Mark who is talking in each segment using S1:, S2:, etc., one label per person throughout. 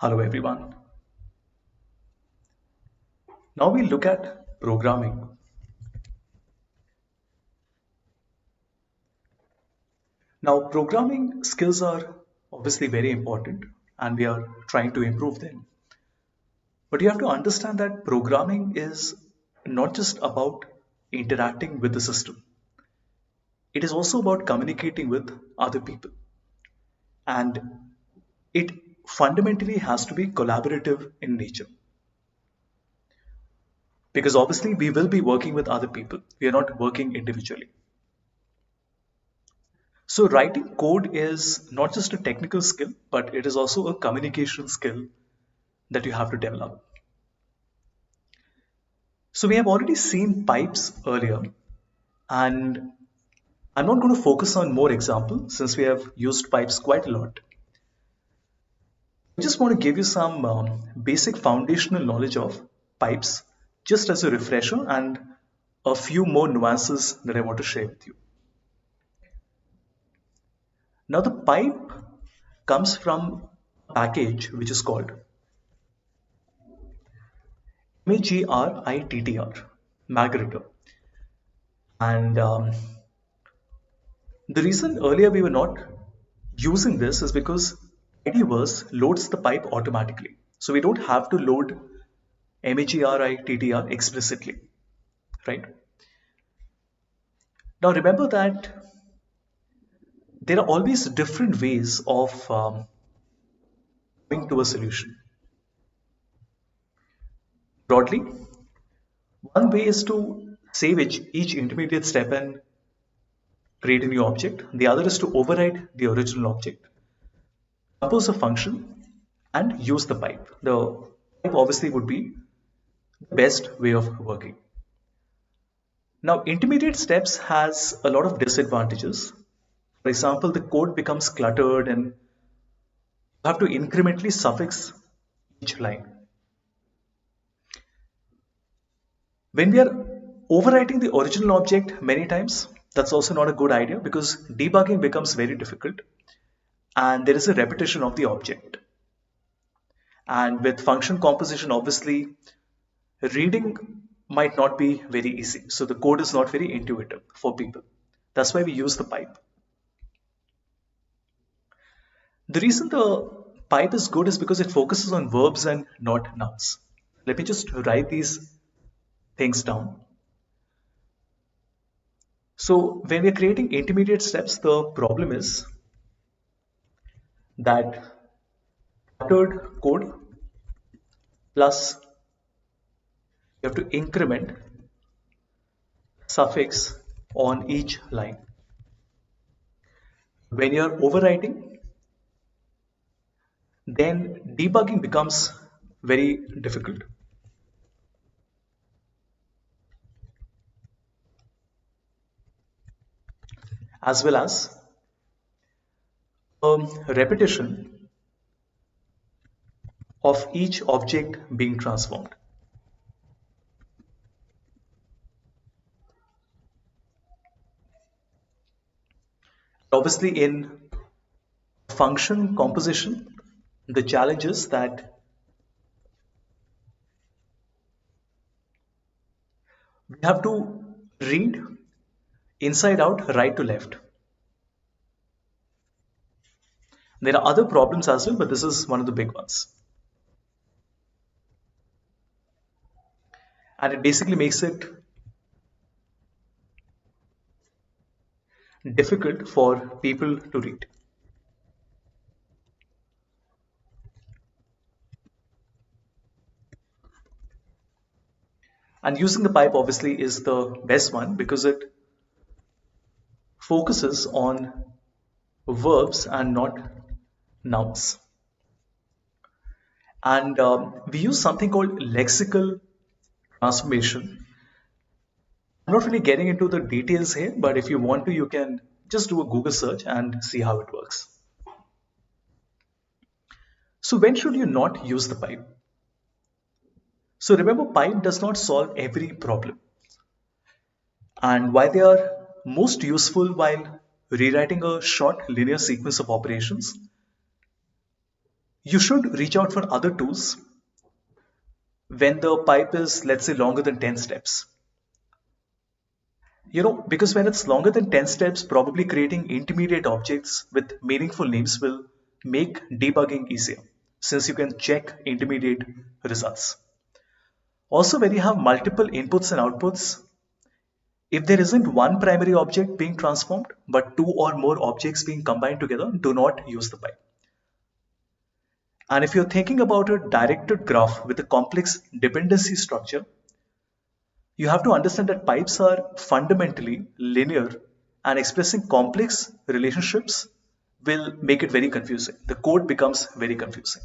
S1: Hello everyone. Now we look at programming. Now programming skills are obviously very important and we are trying to improve them. But you have to understand that programming is not just about interacting with the system. It is also about communicating with other people. And it fundamentally has to be collaborative in nature. Because obviously we will be working with other people. We are not working individually. So writing code is not just a technical skill, but it is also a communication skill that you have to develop. So we have already seen pipes earlier, and I'm not going to focus on more examples since we have used pipes quite a lot. I just want to give you some basic foundational knowledge of pipes just as a refresher and a few more nuances that I want to share with you. Now the pipe comes from a package which is called MAGRITTR, Magritter. And the reason earlier we were not using this is because IDverse loads the pipe automatically. So we don't have to load MAGRITTR explicitly, right? Now remember that there are always different ways of coming to a solution. Broadly, one way is to save each intermediate step and create a new object. The other is to override the original object, compose a function, and use the pipe. The pipe obviously would be the best way of working. Now, intermediate steps has a lot of disadvantages. For example, the code becomes cluttered and you have to incrementally suffix each line. When we are overwriting the original object many times, that's also not a good idea because debugging becomes very difficult and there is a repetition of the object. And with function composition, obviously, reading might not be very easy. So the code is not very intuitive for people. That's why we use the pipe. The reason the pipe is good is because it focuses on verbs and not nouns. Let me just write these things down. So when we're creating intermediate steps, the problem is that cluttered code plus you have to increment suffix on each line. When you're overwriting, then debugging becomes very difficult. As well as repetition of each object being transformed. Obviously, in function composition, the challenge is that we have to read inside out, right to left. There are other problems as well, but this is one of the big ones. And it basically makes it difficult for people to read. And using the pipe obviously is the best one because it focuses on verbs and not nouns. And we use something called lexical transformation. I'm not really getting into the details here, but if you want to, you can just do a Google search and see how it works. So when should you not use the pipe? So remember, pipe does not solve every problem. And while they are most useful while rewriting a short linear sequence of operations, You should reach out for other tools when the pipe is, let's say, longer than 10 steps. Because when it's longer than 10 steps, probably creating intermediate objects with meaningful names will make debugging easier since you can check intermediate results. Also, when you have multiple inputs and outputs, if there isn't one primary object being transformed, but two or more objects being combined together, do not use the pipe. And if you're thinking about a directed graph with a complex dependency structure, you have to understand that pipes are fundamentally linear and expressing complex relationships will make it very confusing. The code becomes very confusing.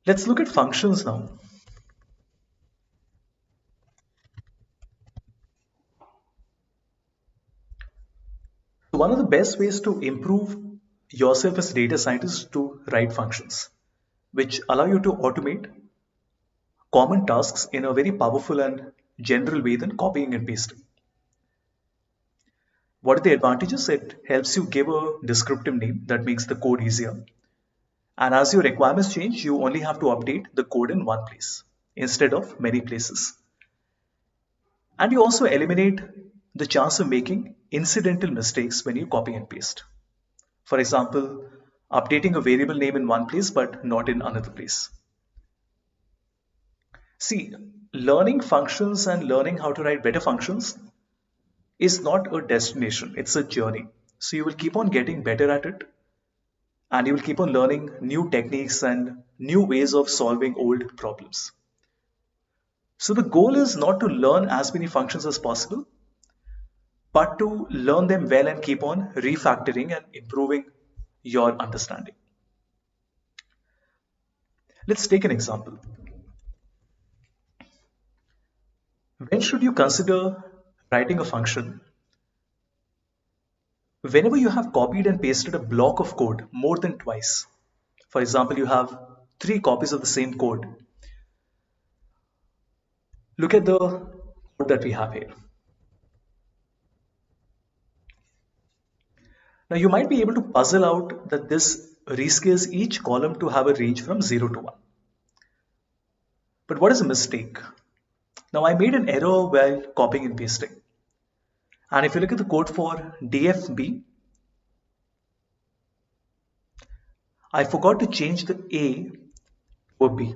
S1: Let's look at functions now. One of the best ways to improve yourself as a data scientist is to write functions, which allow you to automate common tasks in a very powerful and general way than copying and pasting. What are the advantages? It helps you give a descriptive name that makes the code easier. And as your requirements change, you only have to update the code in one place instead of many places. And you also eliminate the chance of making incidental mistakes when you copy and paste. For example, updating a variable name in one place but not in another place. See, learning functions and learning how to write better functions is not a destination, it's a journey. So you will keep on getting better at it and you will keep on learning new techniques and new ways of solving old problems. So the goal is not to learn as many functions as possible, but to learn them well and keep on refactoring and improving your understanding. Let's take an example. When should you consider writing a function? Whenever you have copied and pasted a block of code more than twice. For example, you have 3 copies of the same code. Look at the code that we have here. Now you might be able to puzzle out that this rescales each column to have a range from 0 to 1. But what is a mistake? Now I made an error while copying and pasting. And if you look at the code for DFB, I forgot to change the A to a B.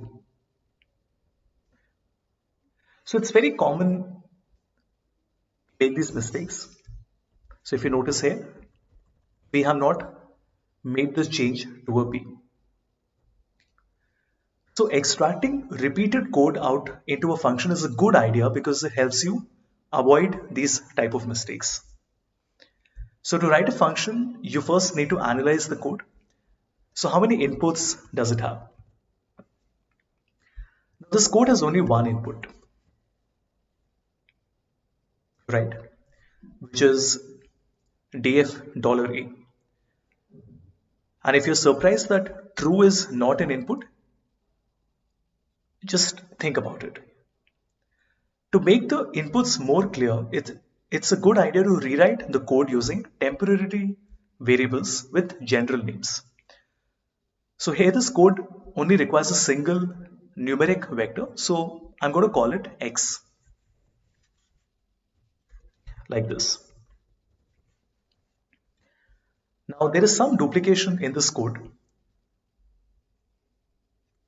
S1: So it's very common to make these mistakes. So if you notice here, we have not made this change to a B. So extracting repeated code out into a function is a good idea because it helps you avoid these type of mistakes. So to write a function, you first need to analyze the code. So how many inputs does it have? This code has only one input, right? Which is $A. And if you're surprised that true is not an input, just think about it. To make the inputs more clear, it's a good idea to rewrite the code using temporary variables with general names. So here this code only requires a single numeric vector. So I'm going to call it X, like this. Now there is some duplication in this code.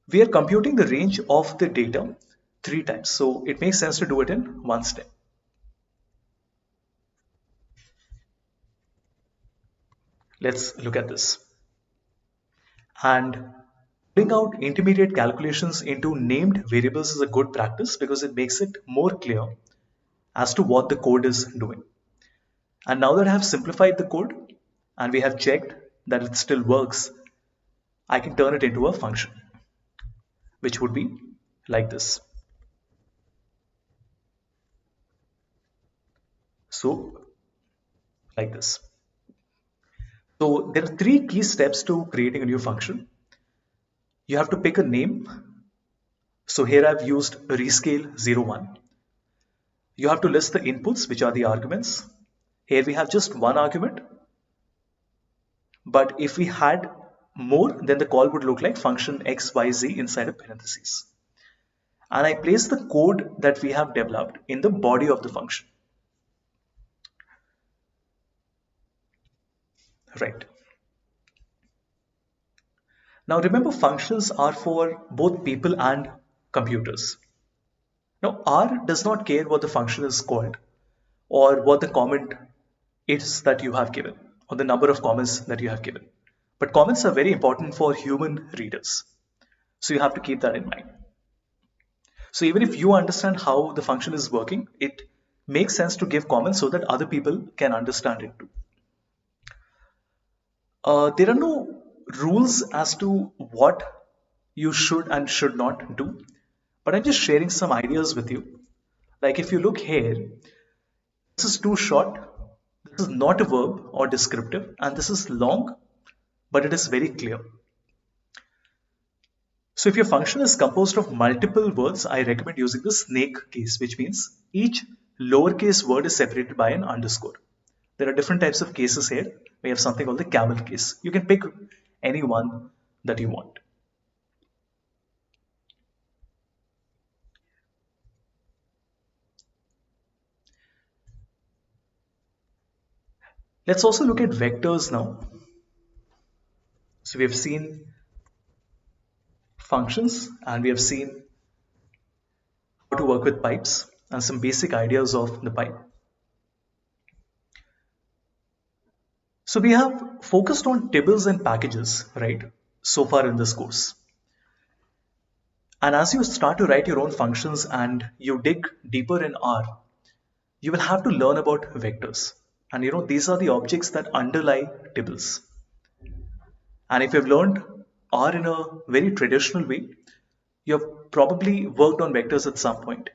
S1: We are computing the range of the data 3 times. So it makes sense to do it in one step. Let's look at this. And putting out intermediate calculations into named variables is a good practice because it makes it more clear as to what the code is doing. And now that I have simplified the code and we have checked that it still works, I can turn it into a function, which would be like this. So, like this. So there are 3 key steps to creating a new function. You have to pick a name. So here I've used rescale 01. You have to list the inputs, which are the arguments. Here we have just one argument, but if we had more, then the call would look like function xyz inside a parentheses. And I place the code that we have developed in the body of the function. Right. Now remember, functions are for both people and computers. Now R does not care what the function is called or what the comment is that you have given or the number of comments that you have given. But comments are very important for human readers. So you have to keep that in mind. So even if you understand how the function is working, it makes sense to give comments so that other people can understand it too. There are no rules as to what you should and should not do, but I'm just sharing some ideas with you. Like if you look here, this is too short, this is not a verb or descriptive, and this is long, but it is very clear. So if your function is composed of multiple words, I recommend using the snake case, which means each lowercase word is separated by an underscore. There are different types of cases here. We have something called the camel case. You can pick any one that you want. Let's also look at vectors now. So we have seen functions and we have seen how to work with pipes and some basic ideas of the pipe. So we have focused on tables and packages, right, so far in this course. And as you start to write your own functions and you dig deeper in R, you will have to learn about vectors. And these are the objects that underlie tables. And if you've learned R in a very traditional way, you've probably worked on vectors at some point.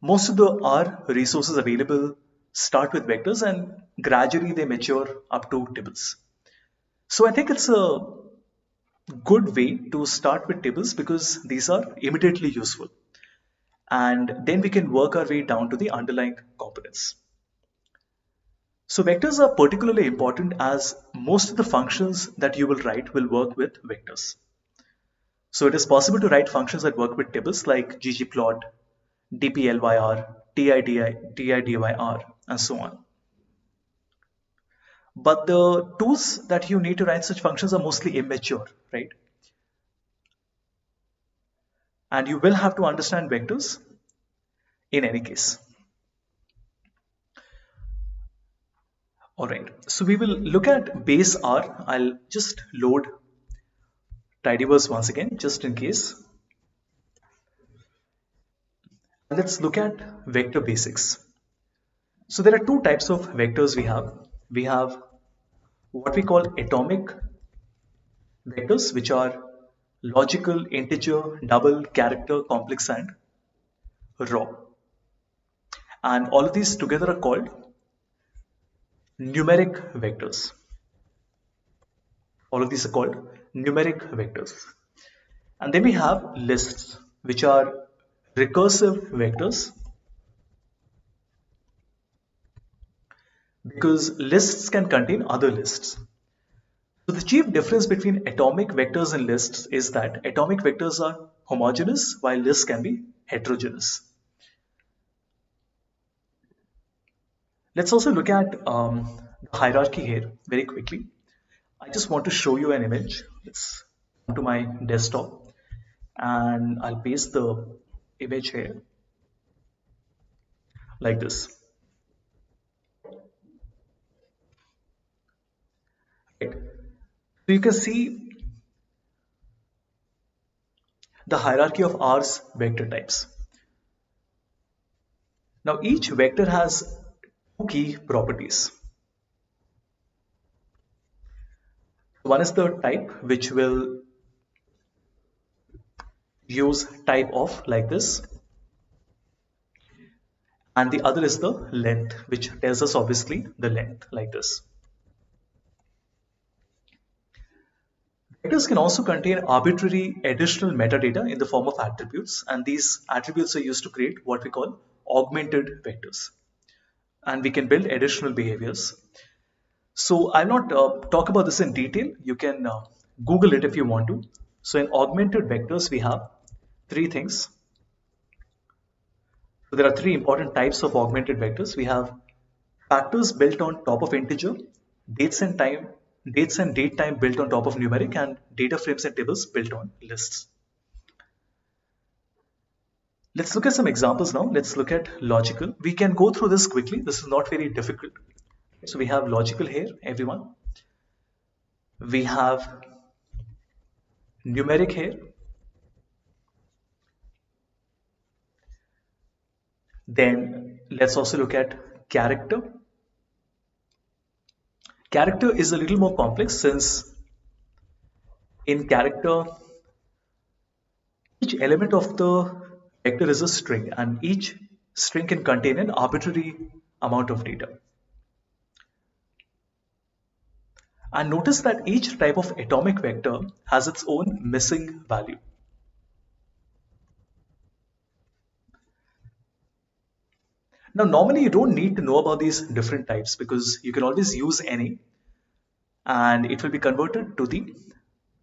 S1: Most of the R resources available start with vectors and gradually they mature up to tables. So I think it's a good way to start with tables because these are immediately useful. And then we can work our way down to the underlying components. So vectors are particularly important as most of the functions that you will write will work with vectors. So it is possible to write functions that work with tables like ggplot, dplyr, tidyr, and so on. But the tools that you need to write such functions are mostly immature, right? And you will have to understand vectors in any case. All right, so we will look at base R. I'll just load tidyverse once again, just in case. Let's look at vector basics. So there are two types of vectors we have. We have what we call atomic vectors, which are logical, integer, double, character, complex, and raw. And all of these together are called numeric vectors. All of these are called numeric vectors. And then we have lists, which are recursive vectors, because lists can contain other lists. So the chief difference between atomic vectors and lists is that atomic vectors are homogeneous while lists can be heterogeneous. Let's also look at the hierarchy here very quickly. I just want to show you an image. Let's come to my desktop and I'll paste the image here like this. Right. So you can see the hierarchy of R's vector types. Now each vector has two key properties. One is the type, which will use type of like this, and the other is the length, which tells us obviously the length like this. Vectors can also contain arbitrary additional metadata in the form of attributes, and these attributes are used to create what we call augmented vectors. and we can build additional behaviors. So I'll not talk about this in detail. You can Google it if you want to. So in augmented vectors, we have three things. So there are three important types of augmented vectors. We have factors built on top of integer, dates and time, dates and date time built on top of numeric, and data frames and tables built on lists. Let's look at some examples now. Let's look at logical. We can go through this quickly. This is not very difficult. So we have logical here, everyone. We have numeric here. Then let's also look at character. Character is a little more complex since in character, each element of the vector is a string and each string can contain an arbitrary amount of data. And notice that each type of atomic vector has its own missing value. Now, normally you don't need to know about these different types because you can always use any and it will be converted to the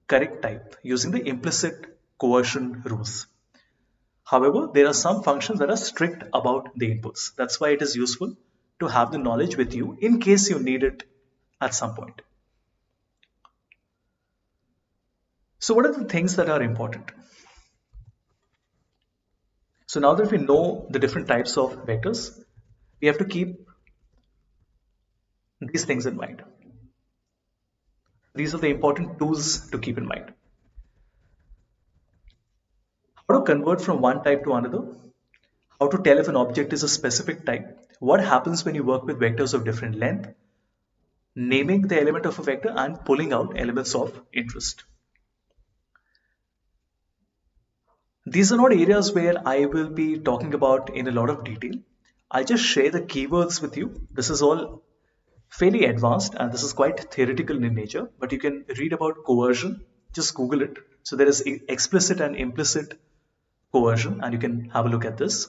S1: correct type using the implicit coercion rules. However, there are some functions that are strict about the inputs. That's why it is useful to have the knowledge with you in case you need it at some point. So what are the things that are important? So now that we know the different types of vectors, we have to keep these things in mind. These are the important tools to keep in mind. How to convert from one type to another, how to tell if an object is a specific type, what happens when you work with vectors of different length, naming the element of a vector, and pulling out elements of interest. These are not areas where I will be talking about in a lot of detail. I'll just share the keywords with you. This is all fairly advanced and this is quite theoretical in nature, but you can read about coercion, just Google it. So there is explicit and implicit coercion and you can have a look at this.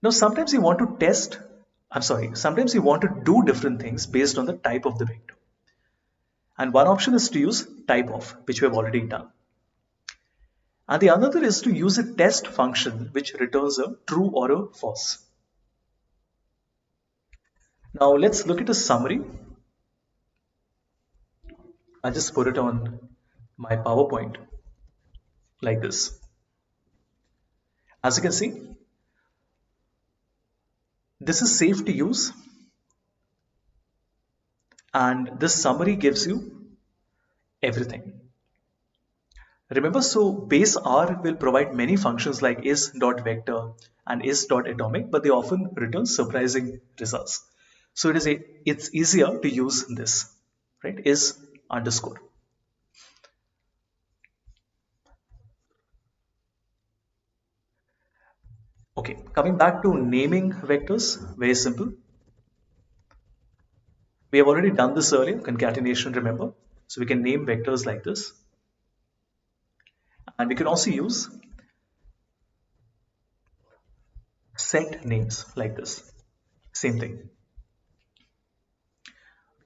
S1: Now sometimes you want to sometimes you want to do different things based on the type of the vector. And one option is to use type of, which we have already done. And the other is to use a test function which returns a true or a false. Now let's look at a summary. I'll just put it on my PowerPoint like this. As you can see, this is safe to use and this summary gives you everything. Remember, so base R will provide many functions like is.vector and is.atomic, but they often return surprising results. So it's easier to use this, right? Is underscore. Okay, coming back to naming vectors, very simple. We have already done this earlier, concatenation, remember? So we can name vectors like this. And we can also use set names like this. Same thing.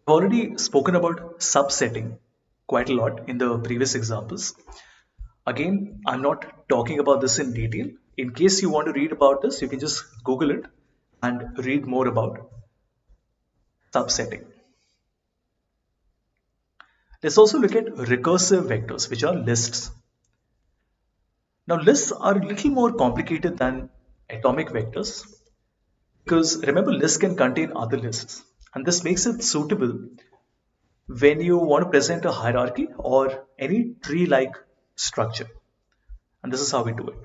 S1: We've already spoken about subsetting quite a lot in the previous examples. Again, I'm not talking about this in detail. In case you want to read about this, you can just Google it and read more about subsetting. Let's also look at recursive vectors, which are lists. Now, lists are a little more complicated than atomic vectors because remember, lists can contain other lists, and this makes it suitable when you want to present a hierarchy or any tree-like structure. And this is how we do it.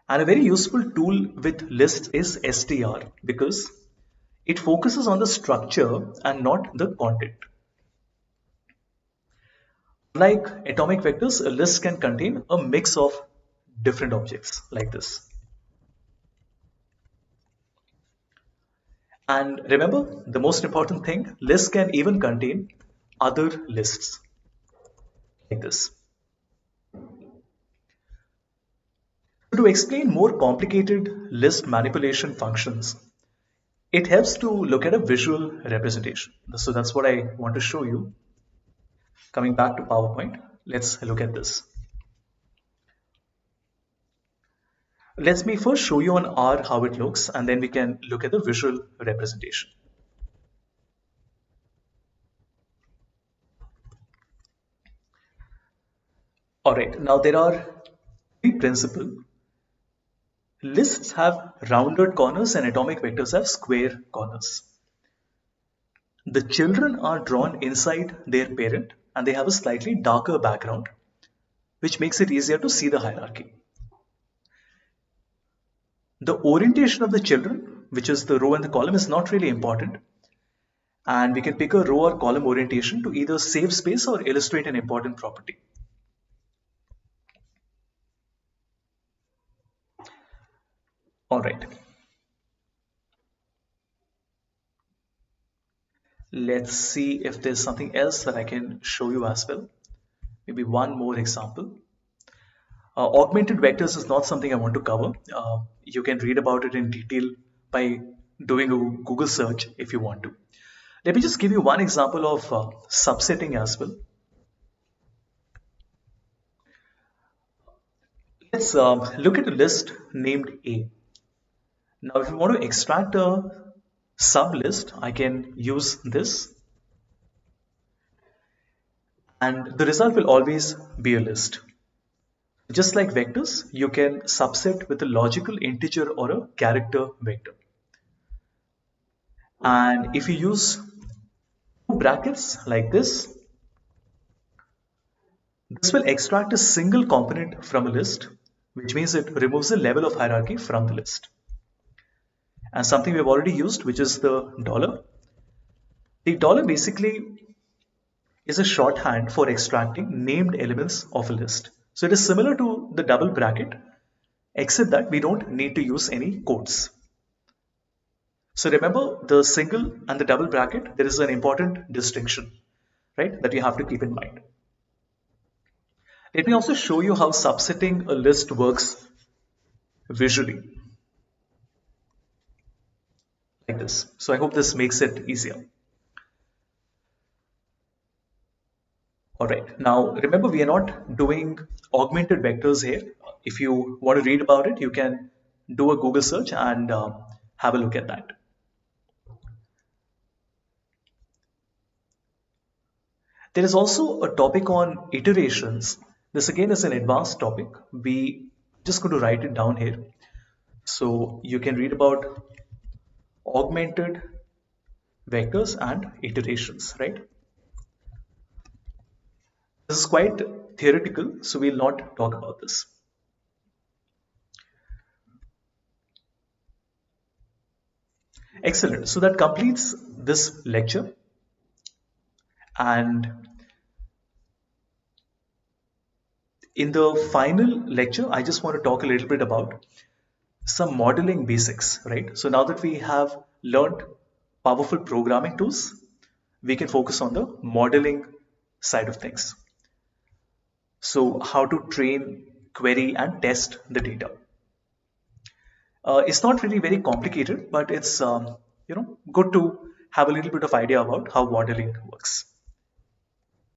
S1: And a very useful tool with lists is str because it focuses on the structure and not the content. Like atomic vectors, a list can contain a mix of different objects like this. And remember, the most important thing, lists can even contain other lists like this. To to explain more complicated list manipulation functions, it helps to look at a visual representation. So that's what I want to show you. Coming back to PowerPoint, let's look at this. Let me first show you on R how it looks, and then we can look at the visual representation. All right, now there are three principles. Lists have rounded corners and atomic vectors have square corners. The children are drawn inside their parent and they have a slightly darker background, which makes it easier to see the hierarchy. The orientation of the children, which is the row and the column, is not really important. And we can pick a row or column orientation to either save space or illustrate an important property. All right. Let's see if there's something else that I can show you as well. Maybe one more example. Augmented vectors is not something I want to cover. You can read about it in detail by doing a Google search if you want to. Let me just give you one example of subsetting as well. Let's look at a list named A. Now, if you want to extract a sublist, I can use this. And the result will always be a list. Just like vectors, you can subset with a logical integer or a character vector. And if you use two brackets like this will extract a single component from a list, which means it removes the level of hierarchy from the list. And something we've already used, which is the dollar. The dollar basically is a shorthand for extracting named elements of a list. So it is similar to the double bracket, except that we don't need to use any quotes. So remember, the single and the double bracket, there is an important distinction, right, that you have to keep in mind. Let me also show you how subsetting a list works visually, like this. So I hope this makes it easier. All right, now remember, we are not doing augmented vectors here. If you want to read about it, you can do a Google search and have a look at that. There is also a topic on iterations. This again is an advanced topic. We just going to write it down here. So you can read about augmented vectors and iterations, right? This is quite theoretical, so we'll not talk about this. Excellent. So that completes this lecture. And in the final lecture, I just want to talk a little bit about some modeling basics, right? So now that we have learned powerful programming tools, we can focus on the modeling side of things. So how to train, query, and test the data. It's not really very complicated, but it's good to have a little bit of idea about how modeling works.